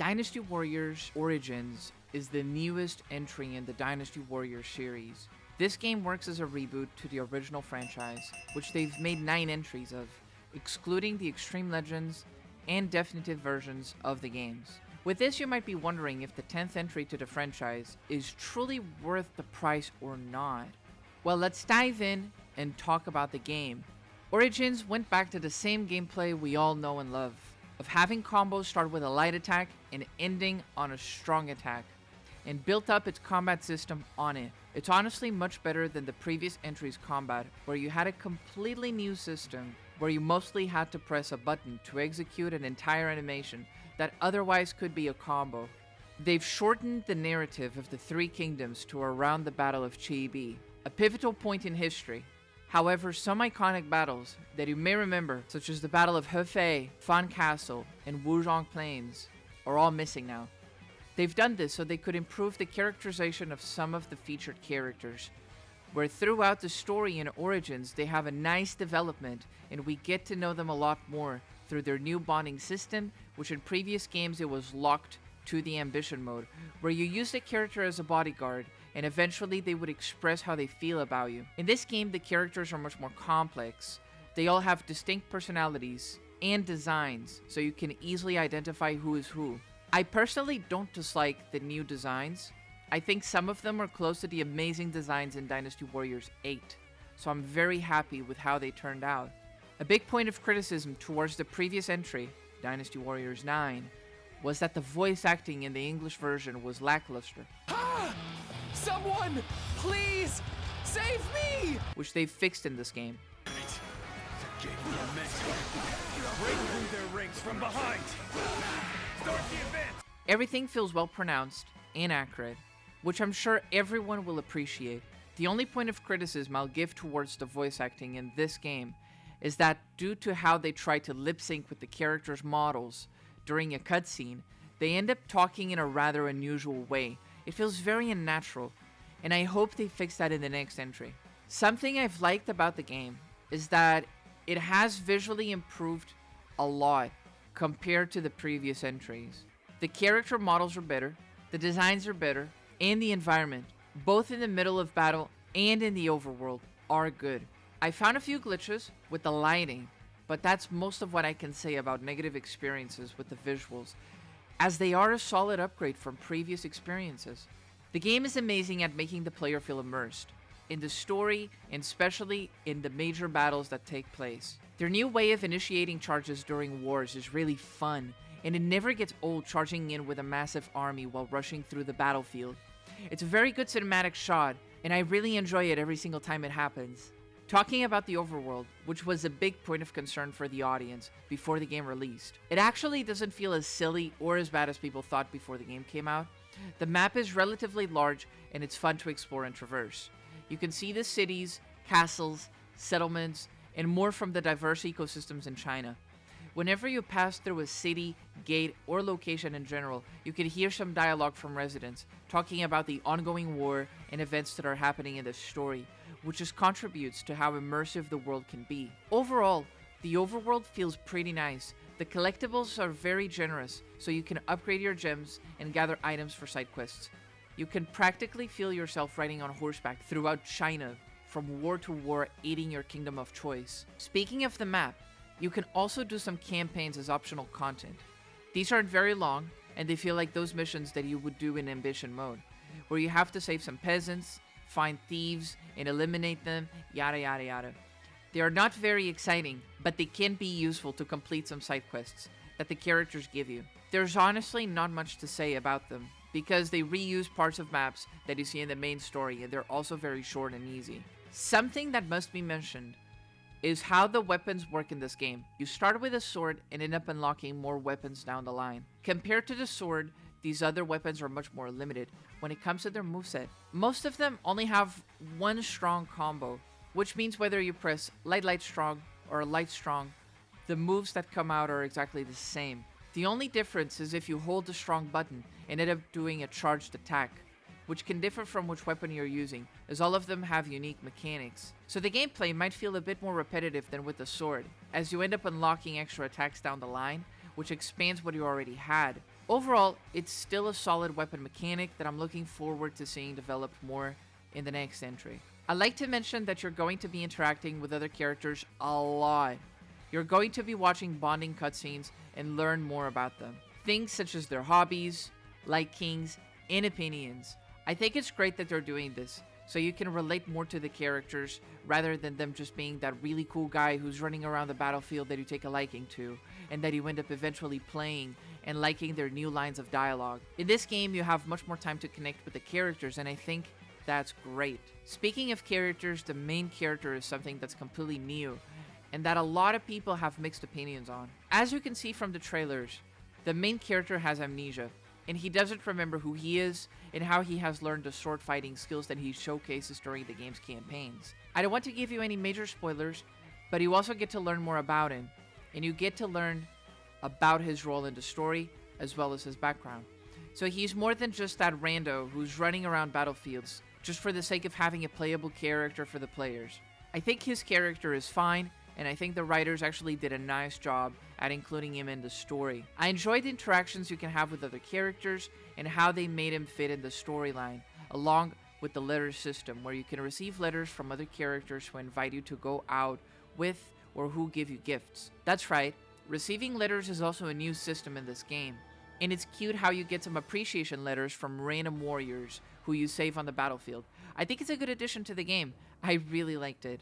Dynasty Warriors Origins is the newest entry in the Dynasty Warriors series. This game works as a reboot to the original franchise, which they've made 9 entries of, excluding the Extreme Legends and definitive versions of the games. With this, you might be wondering if the 10th entry to the franchise is truly worth the price or not. Well, let's dive in and talk about the game. Origins went back to the same gameplay we all know and love, of having combos start with a light attack and ending on a strong attack, and built up its combat system on it. It's honestly much better than the previous entry's combat, where you had a completely new system, where you mostly had to press a button to execute an entire animation that otherwise could be a combo. They've shortened the narrative of the 3 kingdoms to around the Battle of Chibi, a pivotal point in history. However, some iconic battles that you may remember, such as the Battle of Hefei, Fan Castle, and Wuzhong Plains, are all missing now. They've done this so they could improve the characterization of some of the featured characters, where throughout the story and Origins they have a nice development and we get to know them a lot more through their new bonding system, which in previous games it was locked to the ambition mode, where you use the character as a bodyguard and eventually they would express how they feel about you. In this game, the characters are much more complex. They all have distinct personalities and designs, so you can easily identify who is who. I personally don't dislike the new designs. I think some of them are close to the amazing designs in Dynasty Warriors 8, so I'm very happy with how they turned out. A big point of criticism towards the previous entry, Dynasty Warriors 9, was that the voice acting in the English version was lackluster. Someone, please, save me! Which they've fixed in this game. Break through their ranks from behind! Start the event! Everything feels well pronounced and accurate, which I'm sure everyone will appreciate. The only point of criticism I'll give towards the voice acting in this game is that due to how they try to lip sync with the characters' models during a cutscene, they end up talking in a rather unusual way. It feels very unnatural, and I hope they fix that in the next entry. Something I've liked about the game is that it has visually improved a lot compared to the previous entries. The character models are better, the designs are better, and the environment, both in the middle of battle and in the overworld, are good. I found a few glitches with the lighting, but that's most of what I can say about negative experiences with the visuals, as they are a solid upgrade from previous experiences. The game is amazing at making the player feel immersed in the story, and especially in the major battles that take place. Their new way of initiating charges during wars is really fun, and it never gets old charging in with a massive army while rushing through the battlefield. It's a very good cinematic shot, and I really enjoy it every single time it happens. Talking about the overworld, which was a big point of concern for the audience before the game released, it actually doesn't feel as silly or as bad as people thought before the game came out. The map is relatively large and it's fun to explore and traverse. You can see the cities, castles, settlements, and more from the diverse ecosystems in China. Whenever you pass through a city, gate, or location in general, you can hear some dialogue from residents talking about the ongoing war and events that are happening in the story, which just contributes to how immersive the world can be. Overall, the overworld feels pretty nice. The collectibles are very generous, so you can upgrade your gems and gather items for side quests. You can practically feel yourself riding on horseback throughout China, from war to war, aiding your kingdom of choice. Speaking of the map, you can also do some campaigns as optional content. These aren't very long, and they feel like those missions that you would do in ambition mode, where you have to save some peasants, find thieves, and eliminate them, yada yada yada. They are not very exciting, but they can be useful to complete some side quests that the characters give you. There's honestly not much to say about them, because they reuse parts of maps that you see in the main story, and they're also very short and easy. Something that must be mentioned is how the weapons work in this game. You start with a sword and end up unlocking more weapons down the line. Compared to the sword, these other weapons are much more limited when it comes to their moveset. Most of them only have one strong combo, which means whether you press light strong or light strong, the moves that come out are exactly the same. The only difference is if you hold the strong button and end up doing a charged attack, which can differ from which weapon you're using, as all of them have unique mechanics. So the gameplay might feel a bit more repetitive than with the sword, as you end up unlocking extra attacks down the line, which expands what you already had. Overall, it's still a solid weapon mechanic that I'm looking forward to seeing developed more in the next entry. I'd like to mention that you're going to be interacting with other characters a lot. You're going to be watching bonding cutscenes and learn more about them. Things such as their hobbies, likings, and opinions. I think it's great that they're doing this, so you can relate more to the characters rather than them just being that really cool guy who's running around the battlefield that you take a liking to, and that you end up eventually playing and liking their new lines of dialogue. In this game, you have much more time to connect with the characters, and I think that's great. Speaking of characters, the main character is something that's completely new, and that a lot of people have mixed opinions on. As you can see from the trailers, the main character has amnesia, and he doesn't remember who he is and how he has learned the sword fighting skills that he showcases during the game's campaigns. I don't want to give you any major spoilers, but you also get to learn more about him, and you get to learn about his role in the story as well as his background. So he's more than just that rando who's running around battlefields just for the sake of having a playable character for the players. I think his character is fine, and I think the writers actually did a nice job at including him in the story. I enjoyed the interactions you can have with other characters and how they made him fit in the storyline, along with the letter system where you can receive letters from other characters who invite you to go out with or who give you gifts. That's right, receiving letters is also a new system in this game, and it's cute how you get some appreciation letters from random warriors who you save on the battlefield. I think it's a good addition to the game. I really liked it.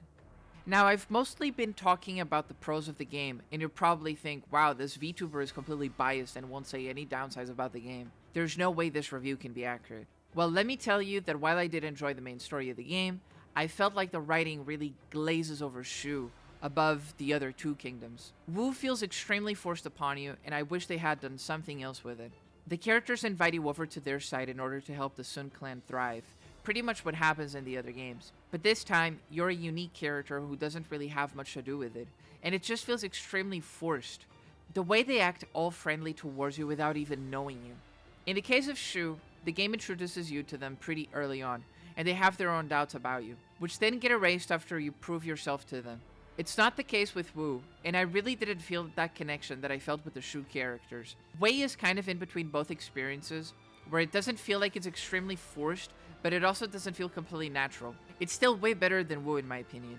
Now, I've mostly been talking about the pros of the game, and you'll probably think, wow, this VTuber is completely biased and won't say any downsides about the game. There's no way this review can be accurate. Well, let me tell you that while I did enjoy the main story of the game, I felt like the writing really glazes over Shu above the other two kingdoms. Wu feels extremely forced upon you, and I wish they had done something else with it. The characters invite you over to their side in order to help the Sun clan thrive. Pretty much what happens in the other games. But this time, you're a unique character who doesn't really have much to do with it, and it just feels extremely forced. The way they act all friendly towards you without even knowing you. In the case of Shu, the game introduces you to them pretty early on, and they have their own doubts about you, which then get erased after you prove yourself to them. It's not the case with Wu, and I really didn't feel that connection that I felt with the Shu characters. Wei is kind of in between both experiences, where it doesn't feel like it's extremely forced, but it also doesn't feel completely natural. It's still way better than Wu in my opinion.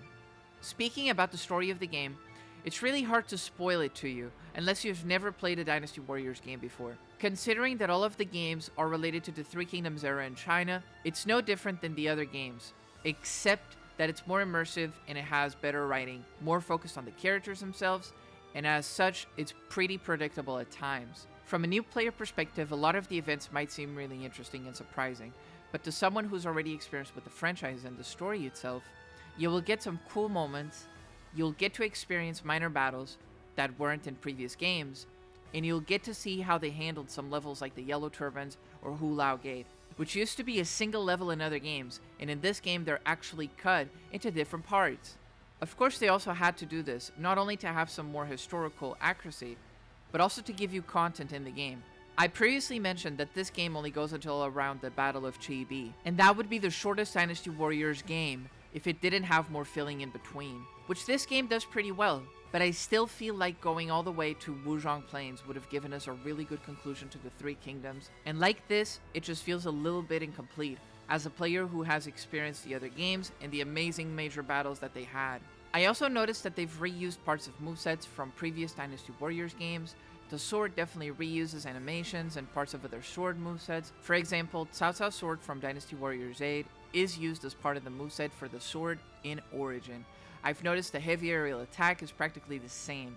Speaking about the story of the game, it's really hard to spoil it to you unless you've never played a Dynasty Warriors game before. Considering that all of the games are related to the Three Kingdoms era in China, it's no different than the other games, except that it's more immersive and it has better writing, more focused on the characters themselves, and as such, it's pretty predictable at times. From a new player perspective, a lot of the events might seem really interesting and surprising, but to someone who's already experienced with the franchise and the story itself, you will get some cool moments, you'll get to experience minor battles that weren't in previous games, and you'll get to see how they handled some levels like the Yellow Turbans or Hulao Gate, which used to be a single level in other games, and in this game they're actually cut into different parts. Of course, they also had to do this, not only to have some more historical accuracy, but also to give you content in the game. I previously mentioned that this game only goes until around the Battle of Chibi, and that would be the shortest Dynasty Warriors game if it didn't have more filling in between, which this game does pretty well, but I still feel like going all the way to Wuzhong Plains would have given us a really good conclusion to the Three Kingdoms, and like this, it just feels a little bit incomplete, as a player who has experienced the other games and the amazing major battles that they had. I also noticed that they've reused parts of movesets from previous Dynasty Warriors games. The sword definitely reuses animations and parts of other sword movesets. For example, Cao Cao's sword from Dynasty Warriors 8 is used as part of the moveset for the sword in Origin. I've noticed the heavy aerial attack is practically the same.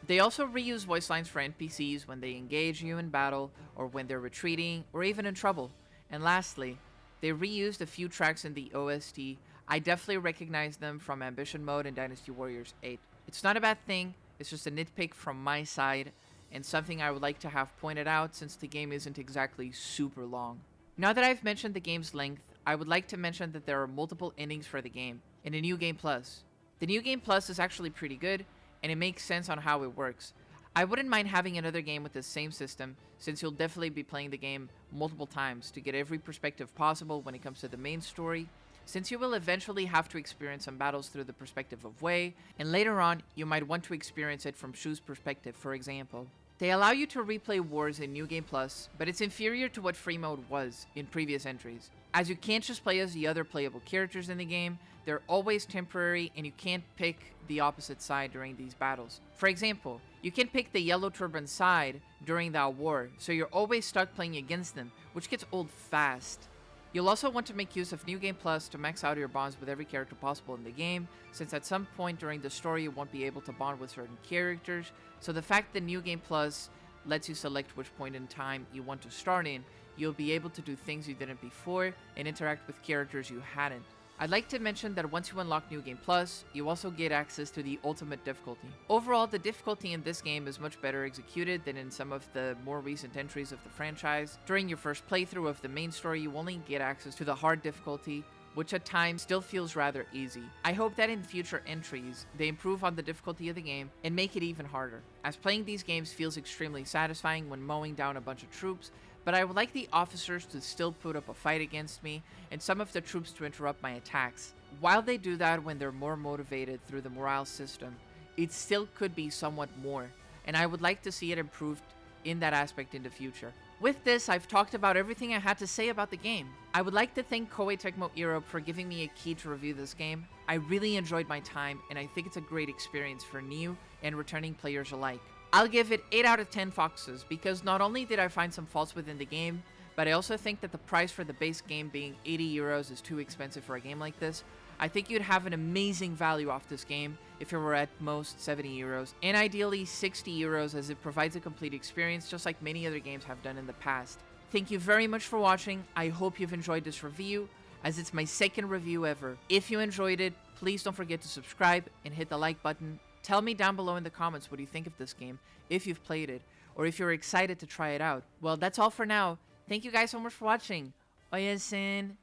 They also reuse voice lines for NPCs when they engage you in battle, or when they're retreating, or even in trouble. And lastly, they reused a few tracks in the OST. I definitely recognize them from Ambition Mode and Dynasty Warriors 8. It's not a bad thing, it's just a nitpick from my side, and something I would like to have pointed out since the game isn't exactly super long. Now that I've mentioned the game's length, I would like to mention that there are multiple endings for the game, and a New Game Plus. The New Game Plus is actually pretty good, and it makes sense on how it works. I wouldn't mind having another game with the same system, since you'll definitely be playing the game multiple times to get every perspective possible when it comes to the main story, since you will eventually have to experience some battles through the perspective of Wei, and later on, you might want to experience it from Shu's perspective, for example. They allow you to replay wars in New Game Plus, but it's inferior to what free mode was in previous entries. As you can't just play as the other playable characters in the game, they're always temporary and you can't pick the opposite side during these battles. For example, you can pick the yellow turban side during that war, so you're always stuck playing against them, which gets old fast. You'll also want to make use of New Game Plus to max out your bonds with every character possible in the game, since at some point during the story you won't be able to bond with certain characters, so the fact that New Game Plus lets you select which point in time you want to start in, you'll be able to do things you didn't before and interact with characters you hadn't. I'd like to mention that once you unlock New Game Plus, you also get access to the ultimate difficulty. Overall, the difficulty in this game is much better executed than in some of the more recent entries of the franchise. During your first playthrough of the main story, you only get access to the hard difficulty, which at times still feels rather easy. I hope that in future entries, they improve on the difficulty of the game and make it even harder, as playing these games feels extremely satisfying when mowing down a bunch of troops, but I would like the officers to still put up a fight against me and some of the troops to interrupt my attacks. While they do that when they're more motivated through the morale system, it still could be somewhat more, and I would like to see it improved in that aspect in the future. With this, I've talked about everything I had to say about the game. I would like to thank Koei Tecmo Europe for giving me a key to review this game. I really enjoyed my time, and I think it's a great experience for new and returning players alike. I'll give it 8 out of 10 foxes, because not only did I find some faults within the game, but I also think that the price for the base game being 80 euros is too expensive for a game like this. I think you'd have an amazing value off this game if it were at most 70 euros, and ideally 60 euros as it provides a complete experience just like many other games have done in the past. Thank you very much for watching. I hope you've enjoyed this review, as it's my second review ever. If you enjoyed it, please don't forget to subscribe and hit the like button. Tell me down below in the comments what you think of this game, if you've played it, or if you're excited to try it out. Well, that's all for now. Thank you guys so much for watching. Oyasin.